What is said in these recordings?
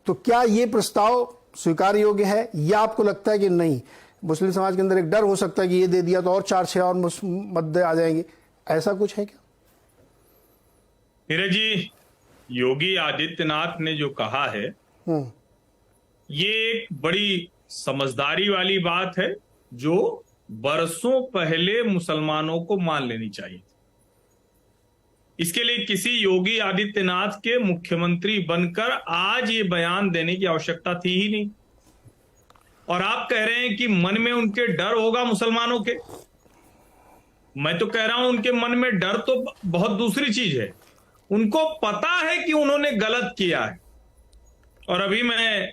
तो क्या ये प्रस्ताव स्वीकार योग्य है, या आपको लगता है कि नहीं, मुस्लिम समाज के अंदर एक डर हो सकता है कि ये दे दिया तो और 4-6 और मुद्दे आ जाएंगे, ऐसा कुछ है क्या? नीरज जी, योगी आदित्यनाथ ने जो कहा है ये एक बड़ी समझदारी वाली बात है, जो बरसों पहले मुसलमानों को मान लेनी चाहिए। इसके लिए किसी योगी आदित्यनाथ के मुख्यमंत्री बनकर आज ये बयान देने की आवश्यकता थी ही नहीं। और आप कह रहे हैं कि मन में उनके डर होगा मुसलमानों के। मैं तो कह रहा हूं उनके मन में डर तो बहुत दूसरी चीज है। उनको पता है कि उन्होंने गलत किया है। और अभी मैं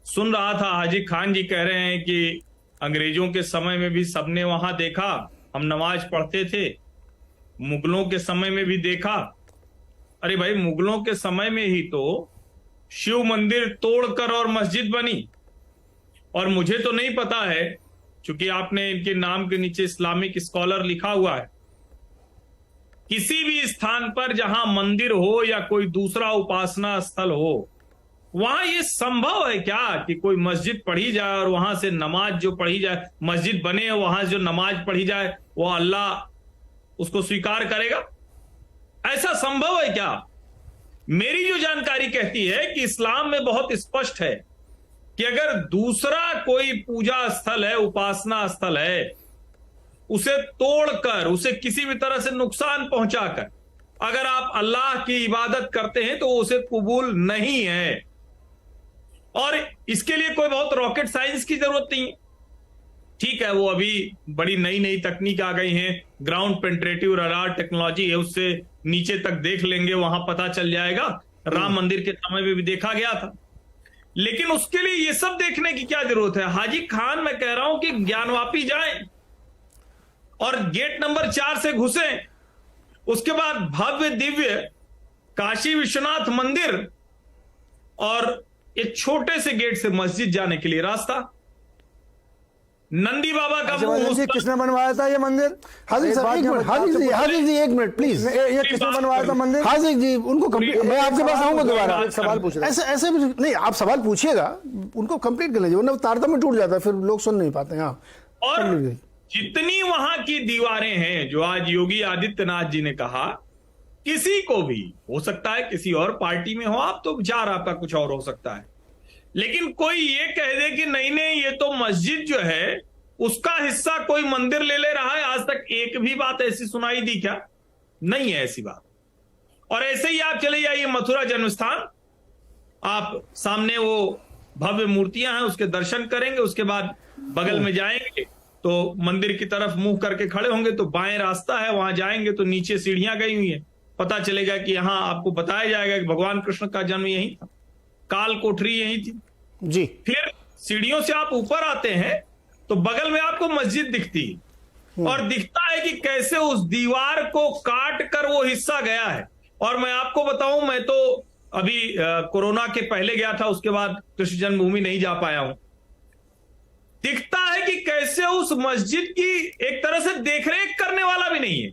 सुन रहा था, हाजी खान जी कह रहे हैं कि अंग्रेजों के समय में भी सबने वहां देखा, हम नमाज पढ़ते थे, मुगलों के समय में भी देखा। अरे भाई, मुगलों के समय में ही तो शिव मंदिर तोड़कर और मस्जिद बनी। और मुझे तो नहीं पता है, क्योंकि आपने इनके नाम के नीचे इस्लामिक स्कॉलर लिखा हुआ है, किसी भी स्थान पर जहां मंदिर हो या कोई दूसरा उपासना स्थल हो, वहां ये संभव है क्या कि कोई मस्जिद पढ़ी जाए और वहां से नमाज जो पढ़ी जाए, मस्जिद बने वहां जो नमाज पढ़ी जाए वो अल्लाह उसको स्वीकार करेगा? ऐसा संभव है क्या? मेरी जो जानकारी कहती है कि इस्लाम में बहुत स्पष्ट है कि अगर दूसरा कोई पूजा स्थल है, उपासना स्थल है, उसे तोड़कर, उसे किसी भी तरह से नुकसान पहुंचाकर अगर आप अल्लाह की इबादत करते हैं तो उसे कबूल नहीं है। और इसके लिए कोई बहुत रॉकेट साइंस की जरूरत नहीं है। ठीक है, वो अभी बड़ी नई नई तकनीक आ गई हैं, ग्राउंड पेनिट्रेटिव रडार टेक्नोलॉजी है, उससे नीचे तक देख लेंगे, वहां पता चल जाएगा। राम मंदिर के समय में भी देखा गया था। लेकिन उसके लिए ये सब देखने की क्या जरूरत है? हाजी खान, मैं कह रहा हूं कि ज्ञानवापी जाएं और गेट नंबर 4 से घुसें, उसके बाद भव्य दिव्य काशी विश्वनाथ मंदिर और एक छोटे से गेट से मस्जिद जाने के लिए रास्ता, नंदी बाबा का मुंह। किसने बनवाया था ये मंदिर? हाजिर साहब एक मिनट, हाजिर जी एक मिनट प्लीज। ये किसने बनवाया था मंदिर? हाजिर जी उनको मैं आपके पास आऊंगा दोबारा। सवाल पूछ रहे ऐसे ऐसे नहीं, आप सवाल पूछिएगा, उनको कंप्लीट कर लीजिए, वरना तारतम्य टूट जाता है, फिर लोग सुन नहीं पाते। हाँ, और जितनी वहां की दीवारें हैं, जो आज योगी आदित्यनाथ जी ने कहा, किसी को भी हो सकता है किसी और पार्टी में हो आप, तो विचार आपका कुछ और हो सकता है, लेकिन कोई ये कह दे कि नहीं नहीं ये तो मस्जिद जो है उसका हिस्सा कोई मंदिर ले रहा है, आज तक एक भी बात ऐसी सुनाई दी क्या? नहीं है ऐसी बात। और ऐसे ही आप चले जाइए मथुरा जन्मस्थान, आप सामने वो भव्य मूर्तियां हैं, उसके दर्शन करेंगे, उसके बाद बगल में जाएंगे तो मंदिर की तरफ मुंह करके खड़े होंगे तो बाएं रास्ता है, वहां जाएंगे तो नीचे सीढ़ियां गई हुई है, पता चलेगा कि यहां आपको बताया जाएगा कि भगवान कृष्ण का जन्म यहीं था, काल कोठरी यहीं थी जी। फिर सीढ़ियों से आप ऊपर आते हैं तो बगल में आपको मस्जिद दिखती है, और दिखता है कि कैसे उस दीवार को काट कर वो हिस्सा गया है। और मैं आपको बताऊं, मैं तो अभी कोरोना के पहले गया था, उसके बाद कृष्ण जन्मभूमि नहीं जा पाया हूं। दिखता है कि कैसे उस मस्जिद की एक तरह से देखरेख करने वाला भी नहीं है।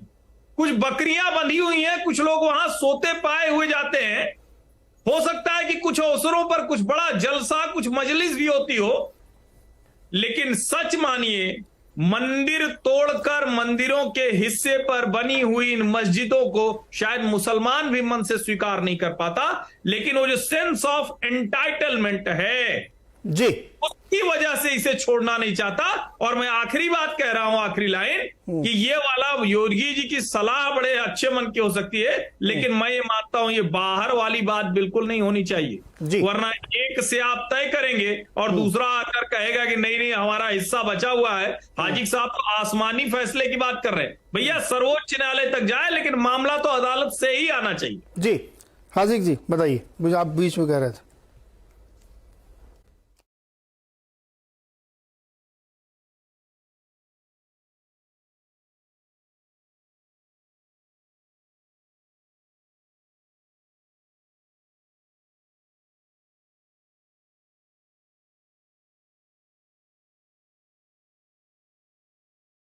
कुछ बकरियां बंधी हुई हैं, कुछ लोग वहां सोते पाए हुए जाते हैं। हो सकता है कि कुछ अवसरों पर कुछ बड़ा जलसा, कुछ मजलिस भी होती हो, लेकिन सच मानिए, मंदिर तोड़कर मंदिरों के हिस्से पर बनी हुई इन मस्जिदों को शायद मुसलमान भी मन से स्वीकार नहीं कर पाता, लेकिन वो जो सेंस ऑफ एंटाइटलमेंट है जी, उसकी वजह से इसे छोड़ना नहीं चाहता। और मैं आखिरी बात कह रहा हूं, आखिरी लाइन, कि ये वाला योगी जी की सलाह बड़े अच्छे मन की हो सकती है, लेकिन मैं ये मानता हूं ये बाहर वाली बात बिल्कुल नहीं होनी चाहिए। वरना एक से आप तय करेंगे और दूसरा आकर कहेगा कि नहीं नहीं हमारा हिस्सा बचा हुआ है। हाजी साहब तो आसमानी फैसले की बात कर रहे हैं। भैया सर्वोच्च न्यायालय तक जाए, लेकिन मामला तो अदालत से ही आना चाहिए। जी हाजिर जी बताइए, मुझे आप बीच में कह रहे थे।